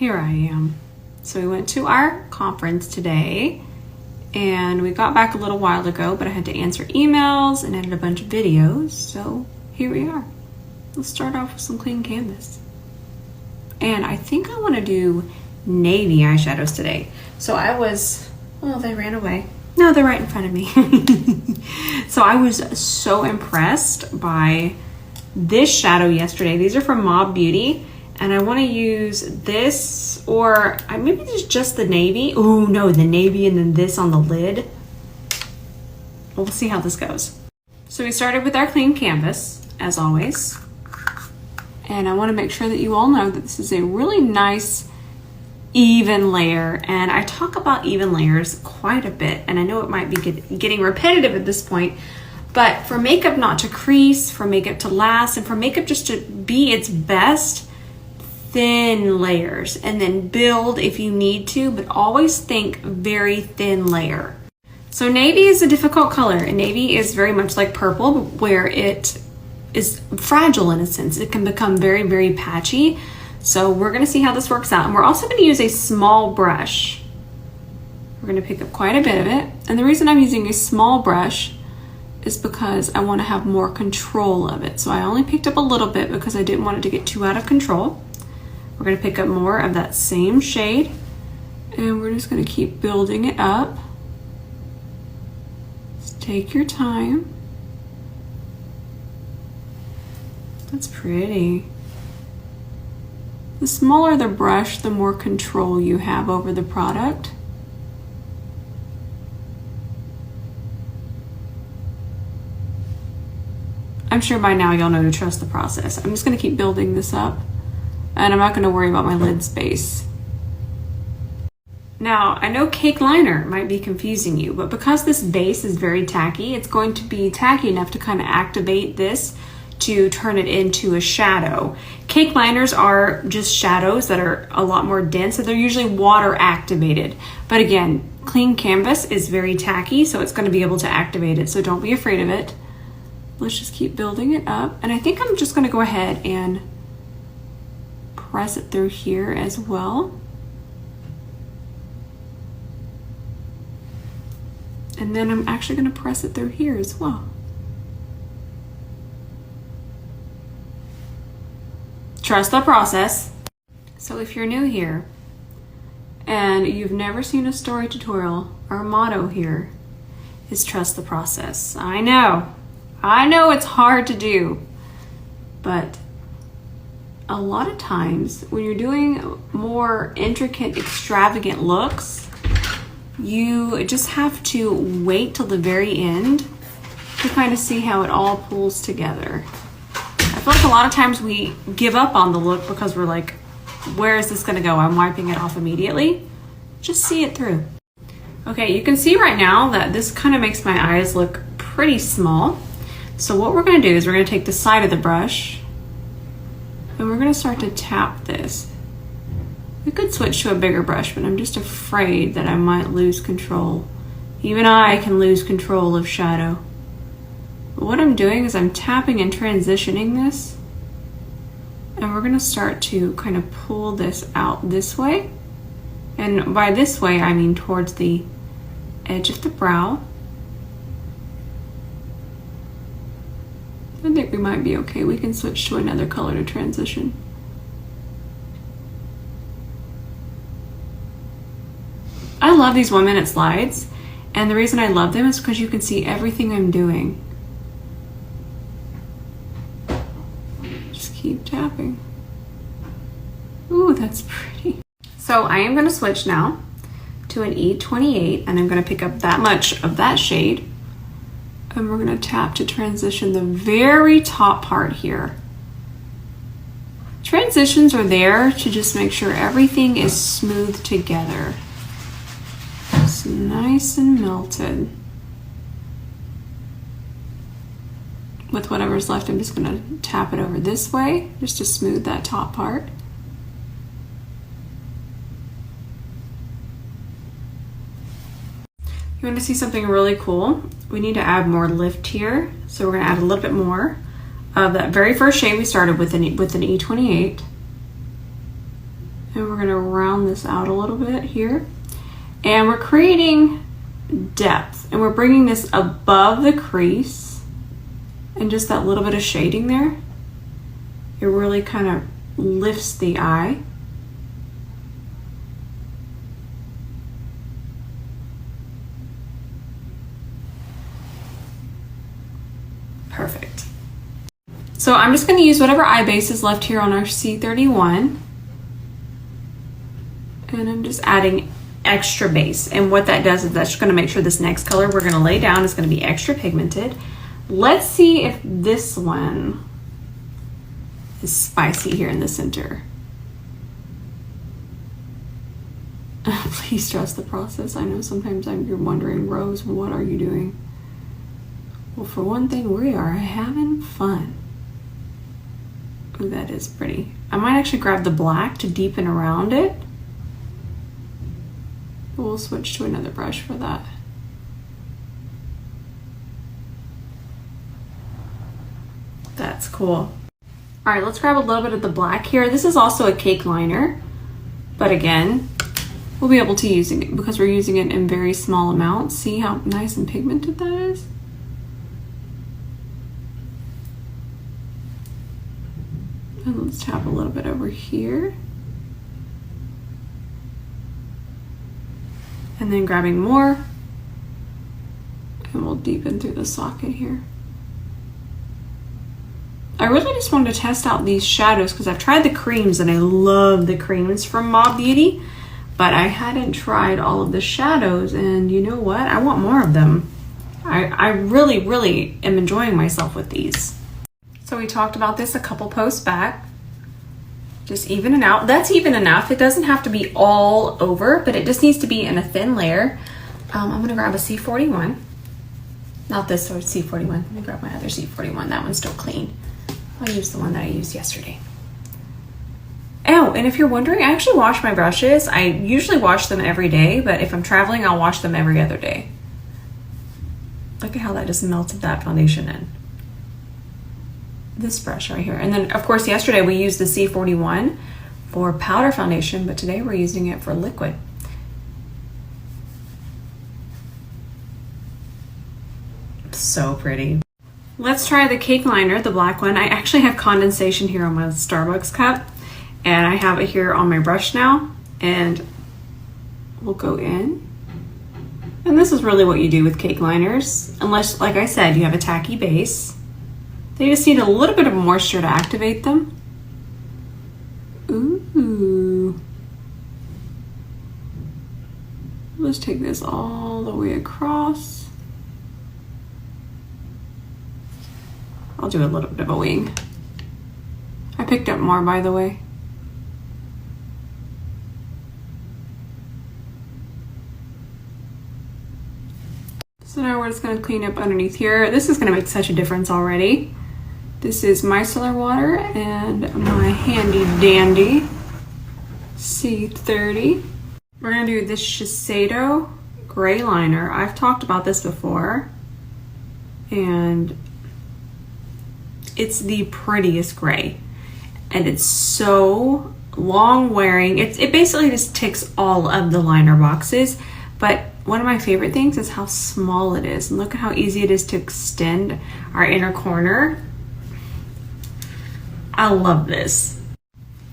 Here I am. So we went to our conference today and we got back a little while ago, but I had to answer emails and edit a bunch of videos. So here we are. Let's start off with some clean canvas. And I think I want to do navy eyeshadows today. So well, they ran away. No, they're right in front of me. So I was so impressed by this shadow yesterday. These are from Mob Beauty. And I want to use this, or maybe just the navy. Oh no, the navy and then this on the lid. We'll see how this goes. So we started with our clean canvas, as always. And I want to make sure that you all know that this is a really nice, even layer. And I talk about even layers quite a bit. And I know it might be getting repetitive at this point. But for makeup not to crease, for makeup to last, and for makeup just to be its best, thin layers, and then build if you need to, but always think very thin layer. So navy is a difficult color, and navy is very much like purple, where it is fragile in a sense. It can become very, very patchy. So we're gonna see how this works out. And we're also gonna use a small brush. We're gonna pick up quite a bit of it. And the reason I'm using a small brush is because I wanna have more control of it. So I only picked up a little bit because I didn't want it to get too out of control. We're going to pick up more of that same shade and we're just going to keep building it up. Just take your time. That's pretty. The smaller the brush, the more control you have over the product. I'm sure by now y'all know to trust the process. I'm just going to keep building this up. And I'm not going to worry about my lid space. Now, I know cake liner might be confusing you, but because this base is very tacky, it's going to be tacky enough to kind of activate this to turn it into a shadow. Cake liners are just shadows that are a lot more dense, so they're usually water activated. But again, clean canvas is very tacky, so it's going to be able to activate it, so don't be afraid of it. Let's just keep building it up. And I think I'm just going to go ahead and press it through here as well. And then I'm actually going to press it through here as well. Trust the process. So if you're new here and you've never seen a story tutorial, our motto here is trust the process. I know it's hard to do, but a lot of times when you're doing more intricate, extravagant looks, you just have to wait till the very end to kind of see how it all pulls together. I feel like a lot of times we give up on the look because we're like, where is this gonna go? I'm wiping it off immediately. Just see it through. Okay, you can see right now that this kind of makes my eyes look pretty small. So what we're gonna do is we're gonna take the side of the brush and we're going to start to tap this. We could switch to a bigger brush, but I'm just afraid that I might lose control. Even I can lose control of shadow. But what I'm doing is I'm tapping and transitioning this. And we're going to start to kind of pull this out this way. And by this way, I mean towards the edge of the brow. I think we might be okay. We can switch to another color to transition. I love these 1 minute slides, and the reason I love them is because you can see everything I'm doing. Just keep tapping. Ooh, that's pretty. So I am going to switch now to an E28, and I'm going to pick up that much of that shade. And we're going to tap to transition the very top part here. Transitions are there to just make sure everything is smooth together. It's nice and melted. With whatever's left, I'm just going to tap it over this way just to smooth that top part. You want to see something really cool? We need to add more lift here. So we're going to add a little bit more of that very first shade we started with an E28. And we're gonna round this out a little bit here. And we're creating depth, and we're bringing this above the crease, and just that little bit of shading there, it really kind of lifts the eye. Perfect. So I'm just going to use whatever eye base is left here on our C31, and I'm just adding extra base. And what that does is that's just going to make sure this next color we're going to lay down is going to be extra pigmented. Let's see if this one is spicy here in the center. Please trust the process. I know sometimes you're wondering, Rose, what are you doing? Well, for one thing, we are having fun. Ooh, that is pretty. I might actually grab the black to deepen around it. We'll switch to another brush for that. That's cool. All right, let's grab a little bit of the black here. This is also a cake liner, but again, we'll be able to use it because we're using it in very small amounts. See how nice and pigmented that is? And let's tap a little bit over here. And then grabbing more, and we'll deepen through the socket here. I really just wanted to test out these shadows because I've tried the creams and I love the creams from Mob Beauty, but I hadn't tried all of the shadows, and you know what? I want more of them. I really am enjoying myself with these. So we talked about this a couple posts back. Just even it out. That's even enough. It doesn't have to be all over, but it just needs to be in a thin layer. I'm gonna grab a C41. Not this sort of C41. Let me grab my other C41. That one's still clean. I'll use the one that I used yesterday. Oh, and if you're wondering, I actually wash my brushes. I usually wash them every day, but if I'm traveling, I'll wash them every other day. Look at how that just melted that foundation in. This brush right here. And then of course yesterday we used the C41 for powder foundation, but today we're using it for liquid. So pretty. Let's try the cake liner, the black one. I actually have condensation here on my Starbucks cup, and I have it here on my brush now, and we'll go in. And this is really what you do with cake liners, unless, like I said, you have a tacky base. They just need a little bit of moisture to activate them. Ooh. Let's take this all the way across. I'll do a little bit of a wing. I picked up more, by the way. So now we're just going to clean up underneath here. This is going to make such a difference already. This is micellar water and my handy dandy C30. We're going to do this Shiseido gray liner. I've talked about this before, and it's the prettiest gray, and it's so long wearing. It basically just ticks all of the liner boxes, but one of my favorite things is how small it is, and look at how easy it is to extend our inner corner. I love this.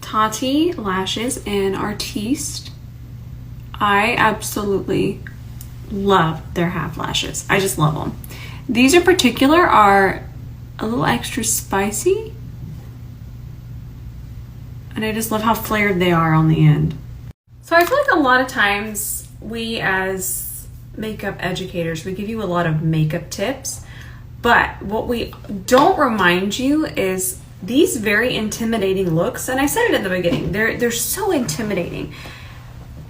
Tati lashes in Artiste. I absolutely love their half lashes. I just love them. These in particular are a little extra spicy, and I just love how flared they are on the end. So I feel like a lot of times we as makeup educators, we give you a lot of makeup tips, but what we don't remind you is these very intimidating looks, and I said it in the beginning, they're so intimidating.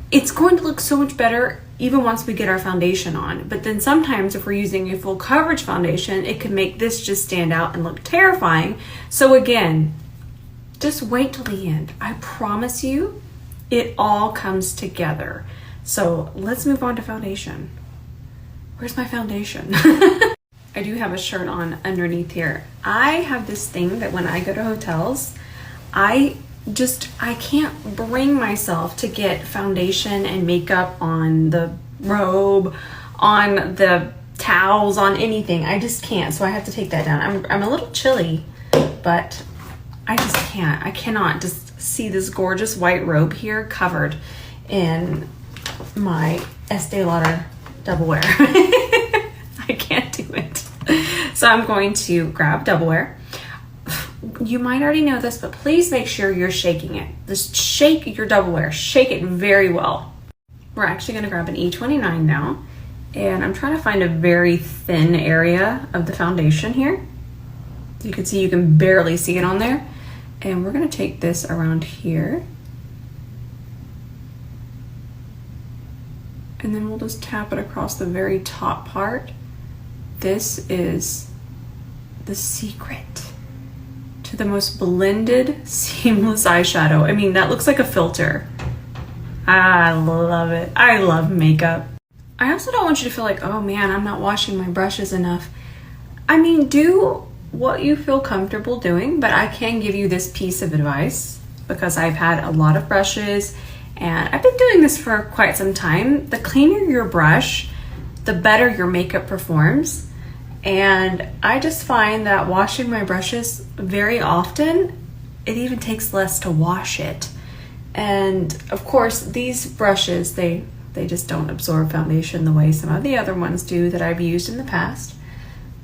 It's going to look so much better even once we get our foundation on, but then sometimes if we're using a full coverage foundation, it can make this just stand out and look terrifying. So again, just wait till the end. I promise you, it all comes together. So let's move on to foundation. Where's my foundation? I do have a shirt on underneath here. I have this thing that when I go to hotels, I I can't bring myself to get foundation and makeup on the robe, on the towels, on anything. I just can't, so I have to take that down. I'm a little chilly, but I just can't. I cannot just see this gorgeous white robe here covered in my Estee Lauder Double Wear. I can't do it. So I'm going to grab Double Wear. You might already know this, but please make sure you're shaking it. Just shake your Double Wear. Shake it very well. We're actually going to grab an E29 now. And I'm trying to find a very thin area of the foundation here. You can see, you can barely see it on there. And we're going to take this around here. And then we'll just tap it across the very top part. This is the secret to the most blended, seamless eyeshadow. I mean, that looks like a filter. I love it. I love makeup. I also don't want you to feel like, oh man, I'm not washing my brushes enough. I mean, do what you feel comfortable doing, but I can give you this piece of advice because I've had a lot of brushes and I've been doing this for quite some time. The cleaner your brush, the better your makeup performs. And I just find that washing my brushes very often, it even takes less to wash it. And of course, these brushes, they just don't absorb foundation the way some of the other ones do that I've used in the past.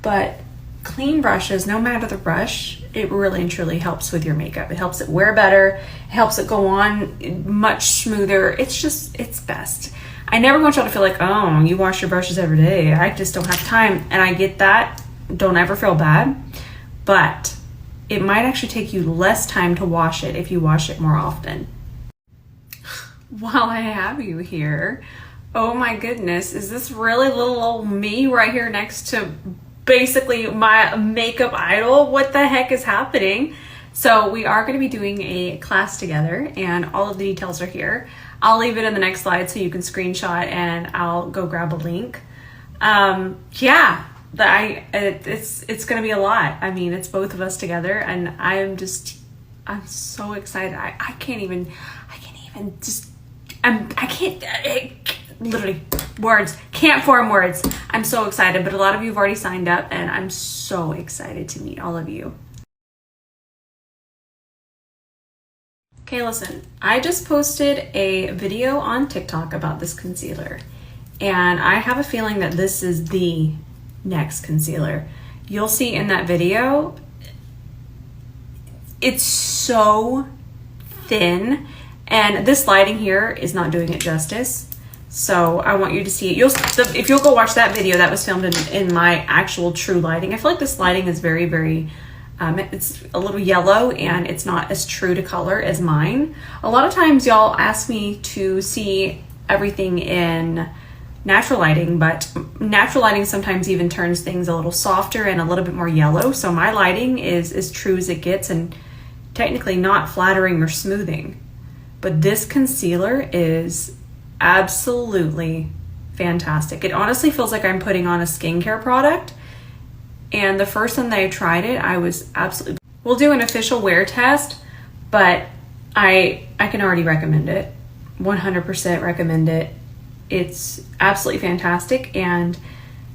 But clean brushes, no matter the brush, it really and truly helps with your makeup. It helps it wear better, it helps it go on much smoother. It's best. I never want y'all to feel like, oh, you wash your brushes every day. I just don't have time. And I get that. Don't ever feel bad. But it might actually take you less time to wash it if you wash it more often. While I have you here, oh my goodness, is this really little old me right here next to basically my makeup idol? What the heck is happening? So we are going to be doing a class together and all of the details are here. I'll leave it in the next slide so you can screenshot and I'll go grab a link. Yeah, it's going to be a lot. I mean, it's both of us together and I'm so excited. I can't even literally words, can't form words. I'm so excited, but a lot of you have already signed up and I'm so excited to meet all of you. Okay, listen, I just posted a video on TikTok about this concealer and I have a feeling that this is the next concealer. You'll see in that video, it's so thin and this lighting here is not doing it justice. So I want you to see it. If you'll go watch that video, that was filmed in my actual true lighting. I feel like this lighting is very, very, it's a little yellow and it's not as true to color as mine. A lot of times y'all ask me to see everything in natural lighting, but natural lighting sometimes even turns things a little softer and a little bit more yellow. So my lighting is as true as it gets and technically not flattering or smoothing. But this concealer is absolutely fantastic. It honestly feels like I'm putting on a skincare product. And the first time that I tried it, I was absolutely... We'll do an official wear test, but I can already recommend it. 100% recommend it. It's absolutely fantastic. And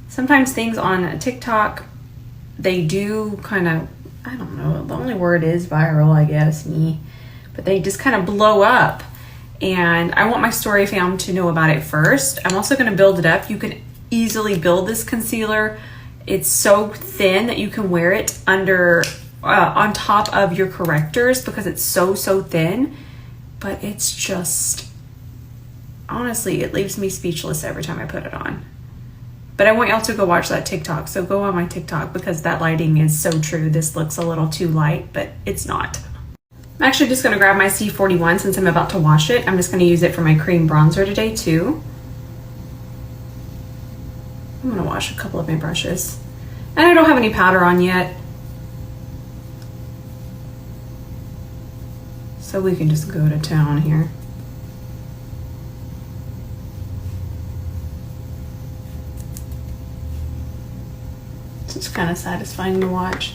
sometimes things on TikTok, they do kind of, I don't know, the only word is viral, I guess, but they just kind of blow up. And I want my story fam to know about it first. I'm also going to build it up. You can easily build this concealer. It's so thin that you can wear it under on top of your correctors because it's so thin. But it's just, honestly, it leaves me speechless every time I put it on. But I want y'all to go watch that TikTok. So go on my TikTok because that lighting is so true. This looks a little too light, but it's not. I'm actually just going to grab my C41 since I'm about to wash it. I'm just going to use it for my cream bronzer today too. I'm going to wash a couple of my brushes. And I don't have any powder on yet. So we can just go to town here. It's kind of satisfying to watch.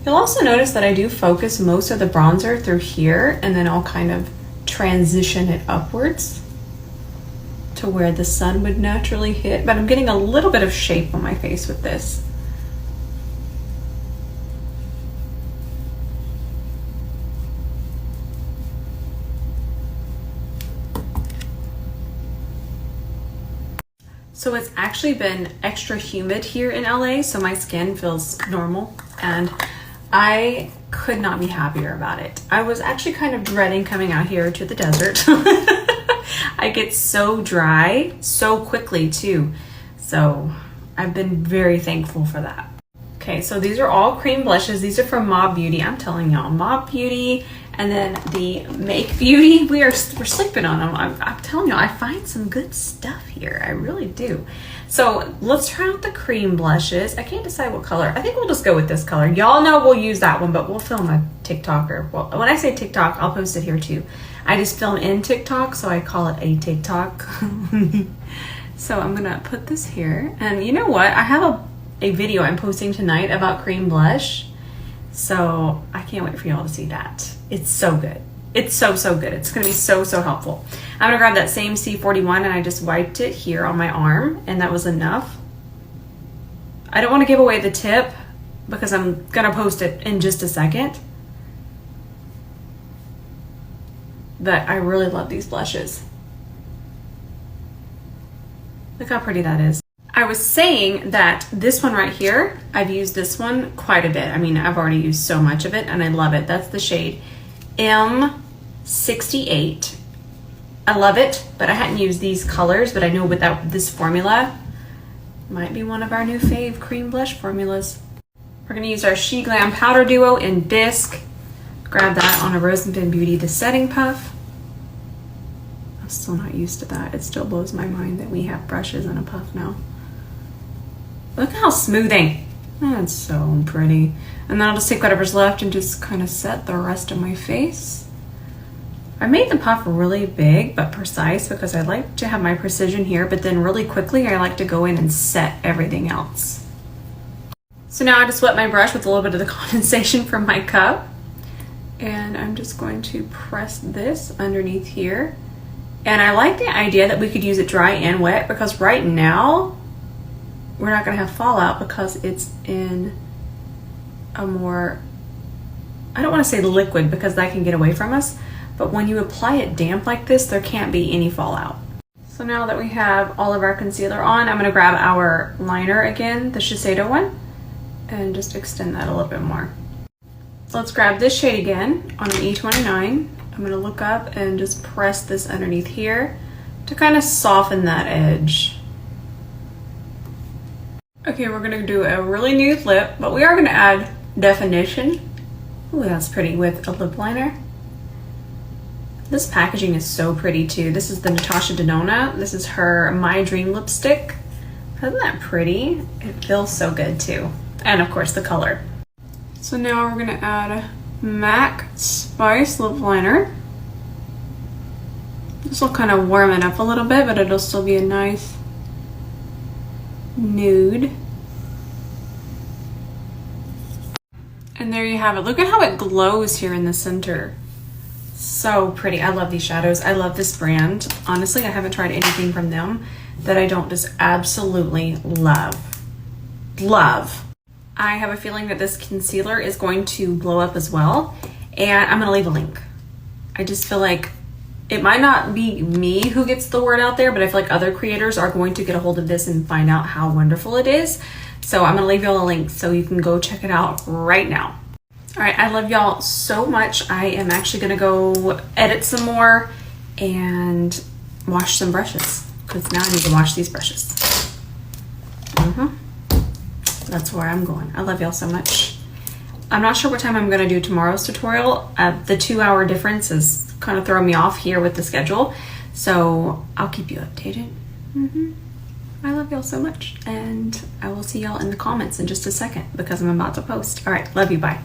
You'll also notice that I do focus most of the bronzer through here, and then I'll kind of transition it upwards to where the sun would naturally hit, but I'm getting a little bit of shape on my face with this. So it's actually been extra humid here in LA, so my skin feels normal, and I could not be happier about it. I was actually kind of dreading coming out here to the desert. I get so dry so quickly too, so I've been very thankful for that. Okay, so these are all cream blushes. These are from Mob Beauty. I'm telling y'all, Mob Beauty, and then the Make Beauty, we're sleeping on them. I'm telling y'all, I find some good stuff here. I really do. So let's try out the cream blushes. I can't decide what color. I think we'll just go with this color. Y'all know we'll use that one, but we'll film a TikTok, or well, when I say TikTok, I'll post it here too. I just film in TikTok, so I call it a TikTok. So I'm gonna put this here, and you know what? I have a video I'm posting tonight about cream blush, so I can't wait for y'all to see that. It's so good. It's so good. It's gonna be so helpful. I'm gonna grab that same C41, and I just wiped it here on my arm, and that was enough. I don't want to give away the tip because I'm gonna post it in just a second, but I really love these blushes. Look how pretty that is. I was saying that this one right here, I've used this one quite a bit. I mean, I've already used so much of it, and I love it. That's the shade M68. I love it, but I hadn't used these colors, but I know without this formula, might be one of our new fave cream blush formulas. We're gonna use our She Glam Powder Duo in Bisque. Grab that on a Rose and Fin Beauty, the setting puff. I'm still not used to that. It still blows my mind that we have brushes and a puff now. Look how smoothing. That's so pretty. And then I'll just take whatever's left and just kind of set the rest of my face. I made the puff really big but precise because I like to have my precision here, but then really quickly I like to go in and set everything else. So now I just wet my brush with a little bit of the condensation from my cup, and I'm just going to press this underneath here. And I like the idea that we could use it dry and wet, because right now we're not going to have fallout because it's in a more, I don't want to say liquid because that can get away from us, but when you apply it damp like this, there can't be any fallout. So now that we have all of our concealer on, I'm going to grab our liner again, the Shiseido one, and just extend that a little bit more. So let's grab this shade again on an E29. I'm going to look up and just press this underneath here to kind of soften that edge. Okay, we're gonna do a really nude lip, but we are gonna add definition. Ooh, that's pretty, with a lip liner. This packaging is so pretty too. This is the Natasha Denona. This is her My Dream lipstick. Isn't that pretty? It feels so good too. And of course the color. So now we're gonna add a MAC Spice lip liner. This will kind of warm it up a little bit, but it'll still be a nice nude. And there you have it. Look at how it glows here in the center. So pretty. I love these shadows. I love this brand. Honestly, I haven't tried anything from them that I don't just absolutely love. Love. I have a feeling that this concealer is going to blow up as well, and I'm gonna leave a link. I just feel like it might not be me who gets the word out there, but I feel like other creators are going to get a hold of this and find out how wonderful it is. So I'm gonna leave y'all a link so you can go check it out right now. All right, I love y'all so much. I am actually gonna go edit some more and wash some brushes, because now I need to wash these brushes. That's where I'm going. I love y'all so much. I'm not sure what time I'm gonna do tomorrow's tutorial. The 2-hour difference is kind of throwing me off here with the schedule, so I'll keep you updated. I love y'all so much, and I will see y'all in the comments in just a second because I'm about to post. All right, love you, bye.